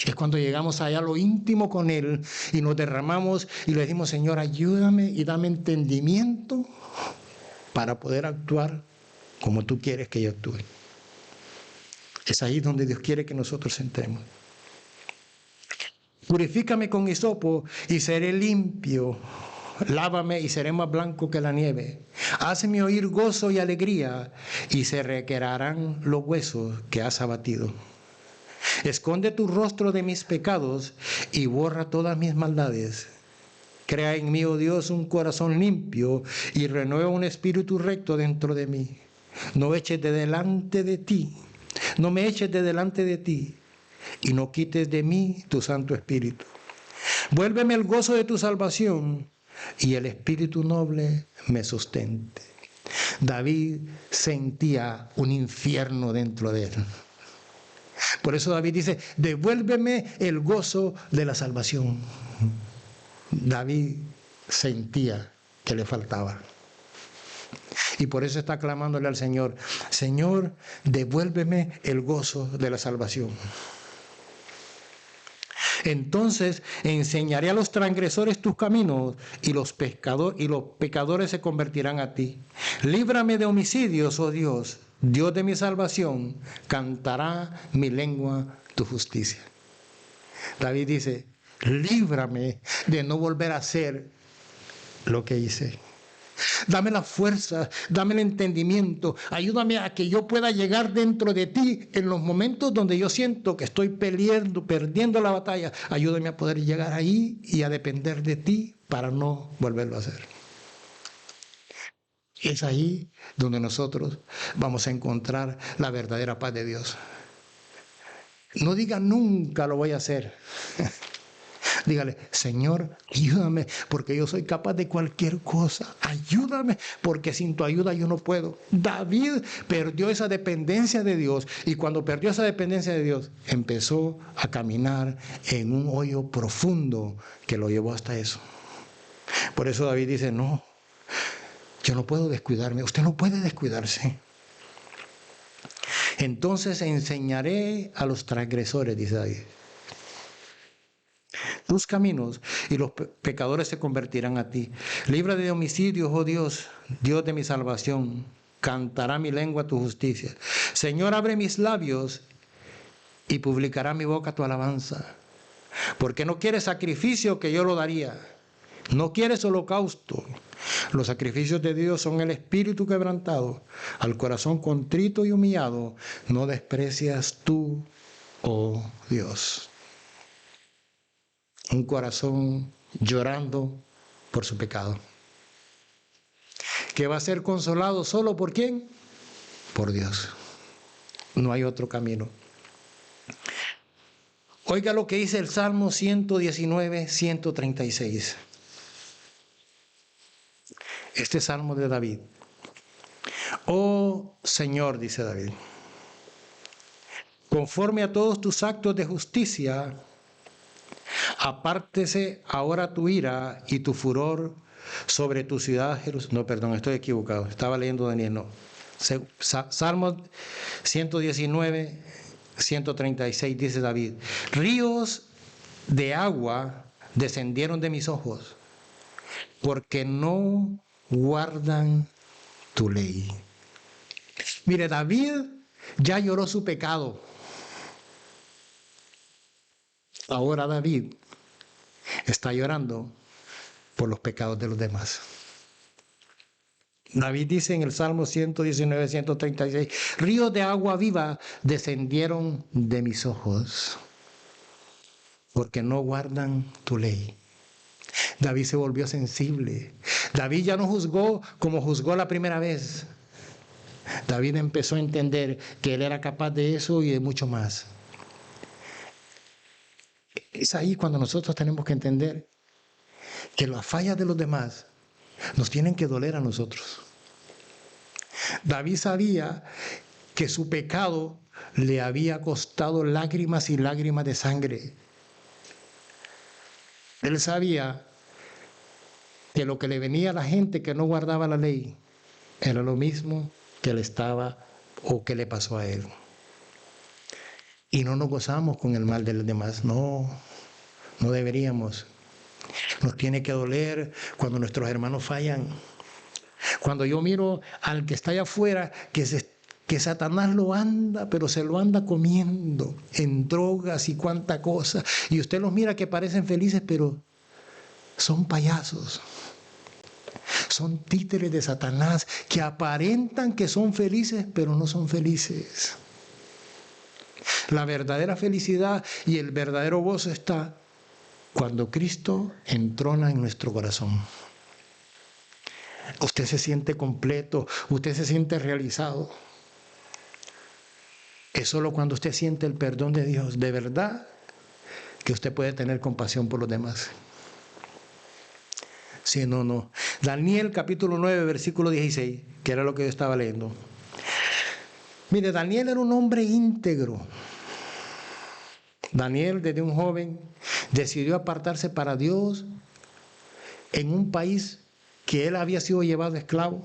Es cuando llegamos allá a lo íntimo con Él y nos derramamos y le decimos, Señor, ayúdame y dame entendimiento para poder actuar como tú quieres que yo actúe. Es ahí donde Dios quiere que nosotros entremos. Purifícame con hisopo y seré limpio. Lávame y seré más blanco que la nieve. Hazme oír gozo y alegría y se requebrarán los huesos que has abatido. Esconde tu rostro de mis pecados y borra todas mis maldades. Crea en mí, oh Dios, un corazón limpio y renueva un espíritu recto dentro de mí. No eches de delante de ti, no me eches de delante de ti y no quites de mí tu Santo Espíritu. Vuélveme el gozo de tu salvación y el espíritu noble me sustente. David sentía un infierno dentro de él. Por eso David dice, devuélveme el gozo de la salvación. David sentía que le faltaba. Y por eso está clamándole al Señor, Señor, devuélveme el gozo de la salvación. Entonces enseñaré a los transgresores tus caminos y los pecadores se convertirán a ti. Líbrame de homicidios, oh Dios, Dios de mi salvación, cantará mi lengua tu justicia. David dice, líbrame de no volver a hacer lo que hice. Dame la fuerza, dame el entendimiento, ayúdame a que yo pueda llegar dentro de ti en los momentos donde yo siento que estoy perdiendo la batalla. Ayúdame a poder llegar ahí y a depender de ti para no volverlo a hacer. Es ahí donde nosotros vamos a encontrar la verdadera paz de Dios. No diga nunca lo voy a hacer. Dígale, Señor, ayúdame, porque yo soy capaz de cualquier cosa. Ayúdame, porque sin tu ayuda yo no puedo. David perdió esa dependencia de Dios, y cuando perdió esa dependencia de Dios, empezó a caminar en un hoyo profundo que lo llevó hasta eso. Por eso David dice, no, yo no puedo descuidarme. Usted no puede descuidarse. Entonces enseñaré a los transgresores, dice David, tus caminos y los pecadores se convertirán a ti. Líbrame de homicidios, oh Dios, Dios de mi salvación. Cantará mi lengua tu justicia. Señor, abre mis labios y publicará mi boca tu alabanza. Porque no quieres sacrificio que yo lo daría. No quieres holocausto. Los sacrificios de Dios son el espíritu quebrantado. Al corazón contrito y humillado no desprecias tú, oh Dios. Un corazón llorando por su pecado, que va a ser consolado solo por ¿quién? Por Dios. No hay otro camino. Oiga lo que dice el Salmo 119, 136. Este Salmo de David. Oh Señor, dice David, conforme a todos tus actos de justicia, apártese ahora tu ira y tu furor sobre tu ciudad Jerusalén. No, perdón, estoy equivocado. Estaba leyendo Daniel, no. Salmo 119, 136 dice David: ríos de agua descendieron de mis ojos, porque no guardan tu ley. Mire, David ya lloró su pecado. Ahora David está llorando por los pecados de los demás. David dice en el Salmo 119, 136, ríos de agua viva descendieron de mis ojos, porque no guardan tu ley. David se volvió sensible. David ya no juzgó como juzgó la primera vez. David empezó a entender que él era capaz de eso y de mucho más. Es ahí cuando nosotros tenemos que entender que las fallas de los demás nos tienen que doler a nosotros. David sabía que su pecado le había costado lágrimas y lágrimas de sangre. Él sabía que lo que le venía a la gente que no guardaba la ley era lo mismo que le estaba o que le pasó a él. Y no nos gozamos con el mal de los demás, no deberíamos. Nos tiene que doler cuando nuestros hermanos fallan. Cuando yo miro al que está allá afuera, que Satanás lo anda, pero se lo anda comiendo en drogas y cuánta cosa. Y usted los mira que parecen felices, pero son payasos. Son títeres de Satanás que aparentan que son felices, pero no son felices. La verdadera felicidad y el verdadero gozo está cuando Cristo entrona en nuestro corazón. Usted se siente completo, usted se siente realizado. Es solo cuando usted siente el perdón de Dios, de verdad, que usted puede tener compasión por los demás. Sí, no. Daniel capítulo 9, versículo 16, que era lo que yo estaba leyendo. Mire, Daniel era un hombre íntegro. Daniel, desde un joven, decidió apartarse para Dios en un país que él había sido llevado esclavo.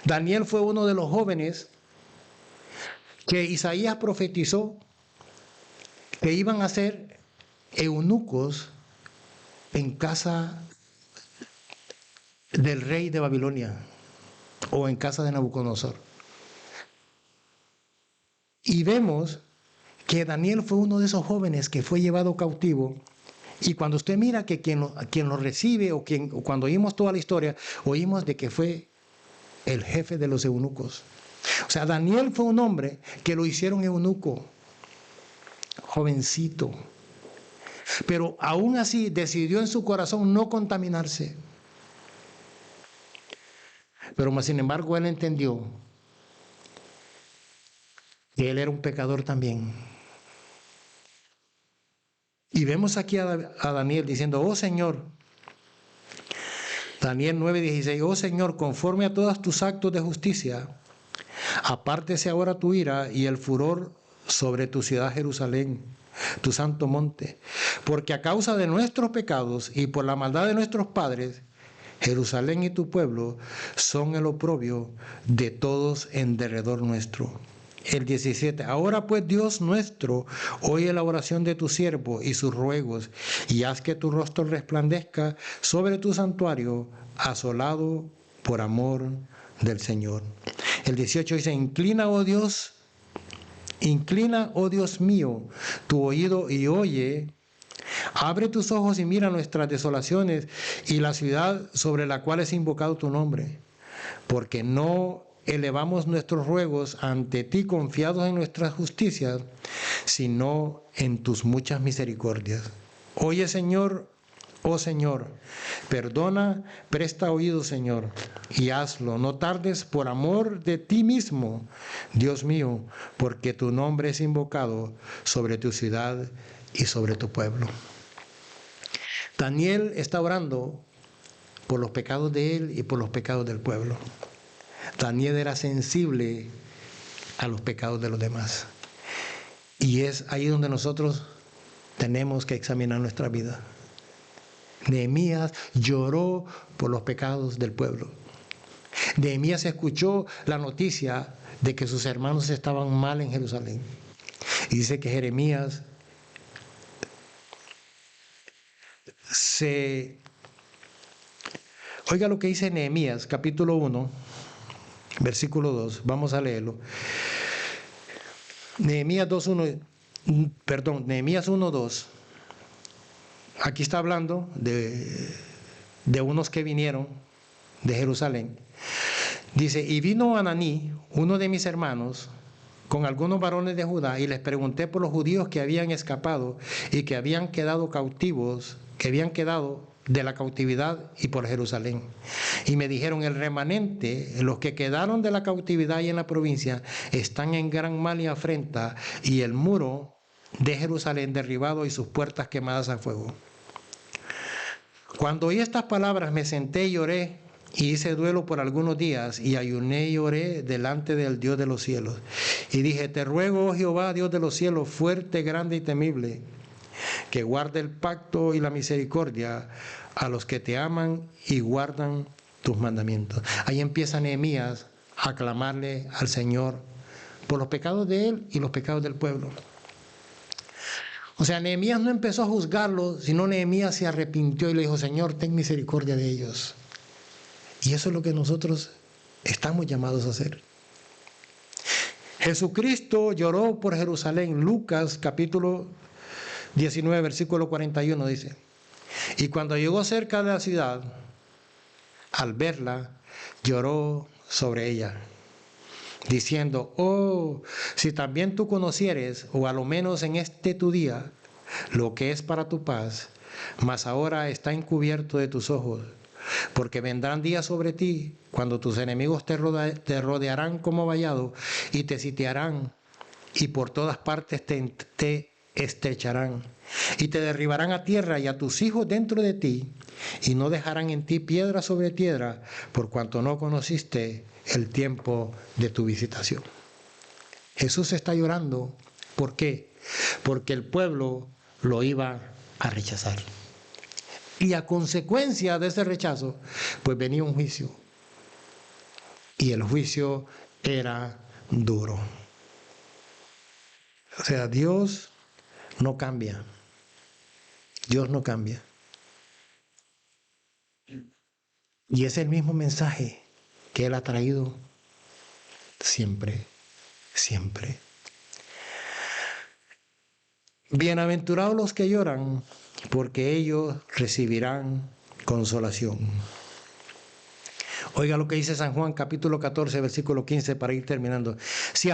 Daniel fue uno de los jóvenes que Isaías profetizó que iban a ser eunucos en casa del rey de Babilonia o en casa de Nabucodonosor. Y vemos que Daniel fue uno de esos jóvenes que fue llevado cautivo. Y cuando usted mira que quien lo recibe o cuando oímos toda la historia, oímos de que fue el jefe de los eunucos. O sea, Daniel fue un hombre que lo hicieron eunuco, jovencito. Pero aún así decidió en su corazón no contaminarse. Pero más sin embargo él entendió que él era un pecador también. Y vemos aquí a Daniel diciendo, oh Señor, Daniel 9:16, oh Señor, conforme a todos tus actos de justicia, apártese ahora tu ira y el furor sobre tu ciudad Jerusalén, tu santo monte, porque a causa de nuestros pecados y por la maldad de nuestros padres, Jerusalén y tu pueblo son el oprobio de todos en derredor nuestro. El 17, ahora pues Dios nuestro, oye la oración de tu siervo y sus ruegos, y haz que tu rostro resplandezca sobre tu santuario, asolado por amor del Señor. El 18 dice, inclina, oh Dios mío, tu oído y oye, abre tus ojos y mira nuestras desolaciones y la ciudad sobre la cual es invocado tu nombre, porque no elevamos nuestros ruegos ante ti confiados en nuestras justicias, sino en tus muchas misericordias. Oye, Señor, oh Señor, perdona, presta oído, Señor, y hazlo. No tardes por amor de ti mismo, Dios mío, porque tu nombre es invocado sobre tu ciudad y sobre tu pueblo. Daniel está orando por los pecados de él y por los pecados del pueblo. Daniel era sensible a los pecados de los demás. Y es ahí donde nosotros tenemos que examinar nuestra vida. Nehemías lloró por los pecados del pueblo. Nehemías escuchó la noticia de que sus hermanos estaban mal en Jerusalén. Y dice que Jeremías Oiga lo que dice Nehemías, capítulo 1, versículo 2. Vamos a leerlo. Nehemías 1:2. Aquí está hablando de unos que vinieron de Jerusalén. Dice, y vino Ananí, uno de mis hermanos, con algunos varones de Judá, y les pregunté por los judíos que habían escapado y que habían quedado cautivos, que habían quedado de la cautividad y por Jerusalén. Y me dijeron, el remanente, los que quedaron de la cautividad y en la provincia, están en gran mal y afrenta, y el muro de Jerusalén derribado y sus puertas quemadas a fuego. Cuando oí estas palabras me senté y lloré, y hice duelo por algunos días, y ayuné y oré delante del Dios de los cielos. Y dije, te ruego, oh Jehová, Dios de los cielos, fuerte, grande y temible, que guarde el pacto y la misericordia a los que te aman y guardan tus mandamientos. Ahí empieza Nehemías a clamarle al Señor por los pecados de él y los pecados del pueblo. O sea, Nehemías no empezó a juzgarlo, sino Nehemías se arrepintió y le dijo, Señor, ten misericordia de ellos. Y eso es lo que nosotros estamos llamados a hacer. Jesucristo lloró por Jerusalén. Lucas capítulo 19, versículo 41 dice, y cuando llegó cerca de la ciudad, al verla, lloró sobre ella, diciendo, oh, si también tú conocieres, o a lo menos en este tu día, lo que es para tu paz, mas ahora está encubierto de tus ojos, porque vendrán días sobre ti, cuando tus enemigos te rodearán como vallado, y te sitiarán, y por todas partes te estrecharán, y te derribarán a tierra y a tus hijos dentro de ti, y no dejarán en ti piedra sobre piedra, por cuanto no conociste el tiempo de tu visitación. Jesús está llorando. ¿Por qué? Porque el pueblo lo iba a rechazar. Y a consecuencia de ese rechazo, pues venía un juicio. Y el juicio era duro. O sea, Dios no cambia. Dios no cambia. Y es el mismo mensaje que Él ha traído siempre, siempre. Bienaventurados los que lloran, porque ellos recibirán consolación. Oiga lo que dice San Juan capítulo 14, versículo 15, para ir terminando. Si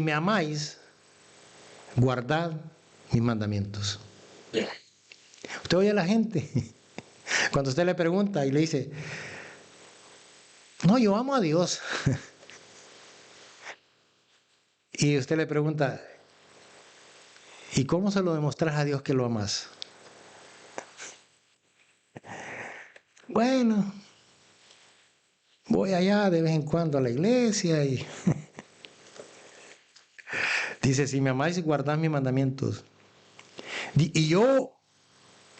me amáis, guardad mis mandamientos. Usted oye a la gente, cuando usted le pregunta y le dice, no, yo amo a Dios. Y usted le pregunta, ¿y cómo se lo demostras a Dios que lo amas? Bueno, voy allá de vez en cuando a la iglesia y dice, si me amáis, guardad mis mandamientos. Y yo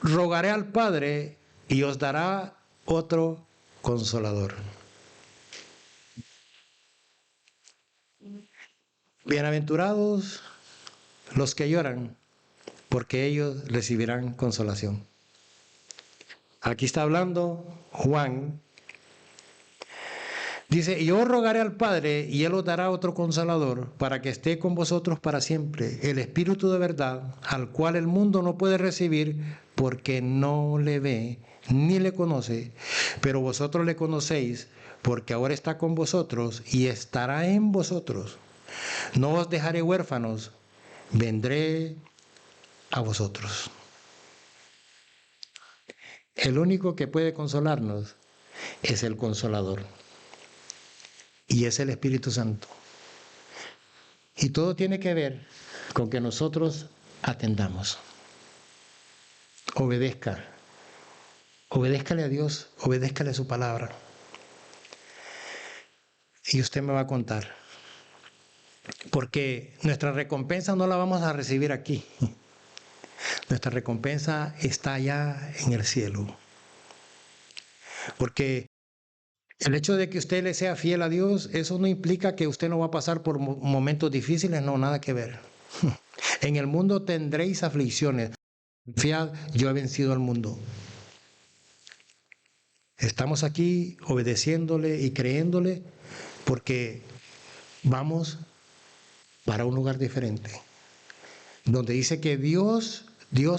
rogaré al Padre y os dará otro consolador. Bienaventurados los que lloran, porque ellos recibirán consolación. Aquí está hablando Juan. Dice, yo rogaré al Padre y Él os dará otro consolador para que esté con vosotros para siempre, el Espíritu de verdad, al cual el mundo no puede recibir porque no le ve ni le conoce, pero vosotros le conocéis porque ahora está con vosotros y estará en vosotros. No os dejaré huérfanos, vendré a vosotros. El único que puede consolarnos es el Consolador. Y es el Espíritu Santo. Y todo tiene que ver con que nosotros atendamos. Obedezca. Obedézcale a Dios, obedézcale a su palabra. Y usted me va a contar. Porque nuestra recompensa no la vamos a recibir aquí. Nuestra recompensa está allá en el cielo. Porque el hecho de que usted le sea fiel a Dios, eso no implica que usted no va a pasar por momentos difíciles, no, nada que ver. En el mundo tendréis aflicciones. Fiad, yo he vencido al mundo. Estamos aquí obedeciéndole y creyéndole porque vamos para un lugar diferente, donde dice que Dios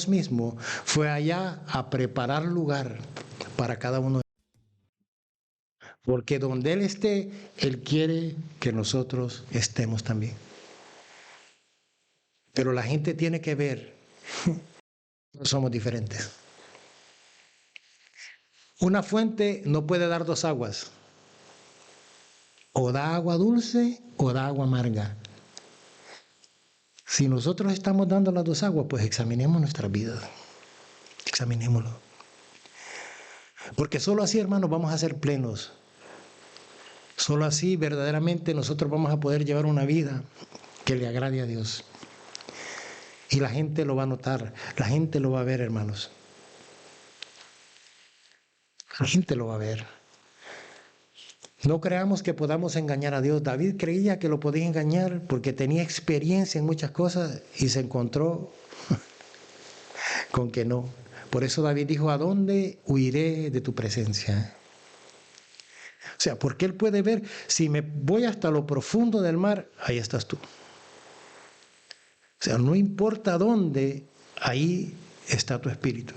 mismo fue allá a preparar lugar para cada uno. Porque donde Él esté, Él quiere que nosotros estemos también. Pero la gente tiene que ver, no somos diferentes. Una fuente no puede dar dos aguas. O da agua dulce o da agua amarga. Si nosotros estamos dando las dos aguas, pues examinemos nuestras vidas. Examinémoslo. Porque solo así, hermanos, vamos a ser plenos. Solo así, verdaderamente, nosotros vamos a poder llevar una vida que le agrade a Dios. Y la gente lo va a notar, la gente lo va a ver, hermanos. La gente lo va a ver. No creamos que podamos engañar a Dios. David creía que lo podía engañar porque tenía experiencia en muchas cosas y se encontró con que no. Por eso David dijo, ¿a dónde huiré de tu presencia? O sea, porque él puede ver, si me voy hasta lo profundo del mar, ahí estás tú. O sea, no importa dónde, ahí está tu espíritu.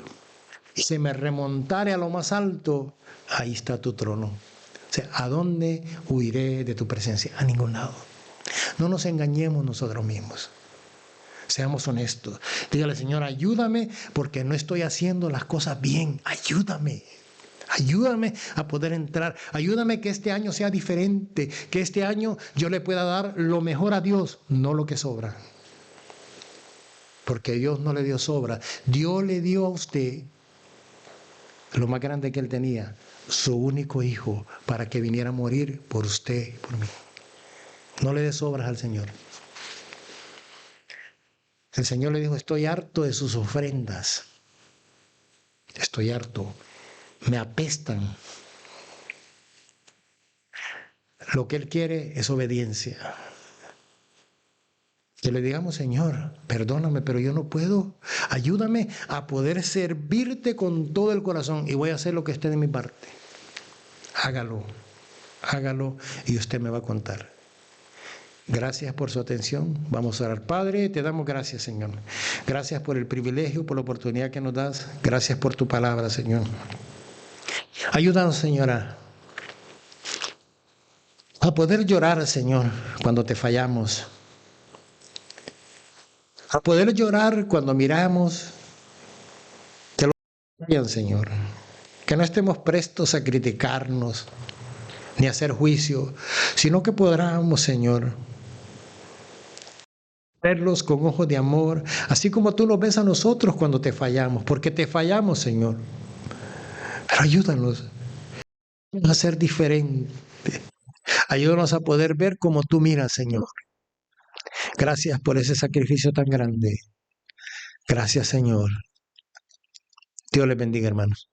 Y si me remontare a lo más alto, ahí está tu trono. O sea, ¿a dónde huiré de tu presencia? A ningún lado. No nos engañemos nosotros mismos. Seamos honestos. Dígale, Señor, ayúdame porque no estoy haciendo las cosas bien. Ayúdame. Ayúdame a poder entrar. Ayúdame que este año sea diferente. Que este año yo le pueda dar lo mejor a Dios, no lo que sobra. Porque Dios no le dio sobra. Dios le dio a usted lo más grande que Él tenía, su único hijo, para que viniera a morir por usted y por mí. No le dé sobras al Señor. El Señor le dijo, estoy harto de sus ofrendas. Estoy harto. Me apestan. Lo que Él quiere es obediencia. Que le digamos, Señor, perdóname, pero yo no puedo. Ayúdame a poder servirte con todo el corazón y voy a hacer lo que esté de mi parte. Hágalo, hágalo y usted me va a contar. Gracias por su atención. Vamos a orar. Padre, te damos gracias, Señor. Gracias por el privilegio, por la oportunidad que nos das. Gracias por tu palabra, Señor. Ayúdanos, Señora, a poder llorar, Señor, cuando te fallamos. A poder llorar cuando miramos que lo fallan, Señor. Que no estemos prestos a criticarnos ni a hacer juicio, sino que podamos, Señor, verlos con ojos de amor, así como tú nos ves a nosotros cuando te fallamos, porque te fallamos, Señor. Pero ayúdanos a ser diferentes. Ayúdanos a poder ver como tú miras, Señor. Gracias por ese sacrificio tan grande. Gracias, Señor. Dios les bendiga, hermanos.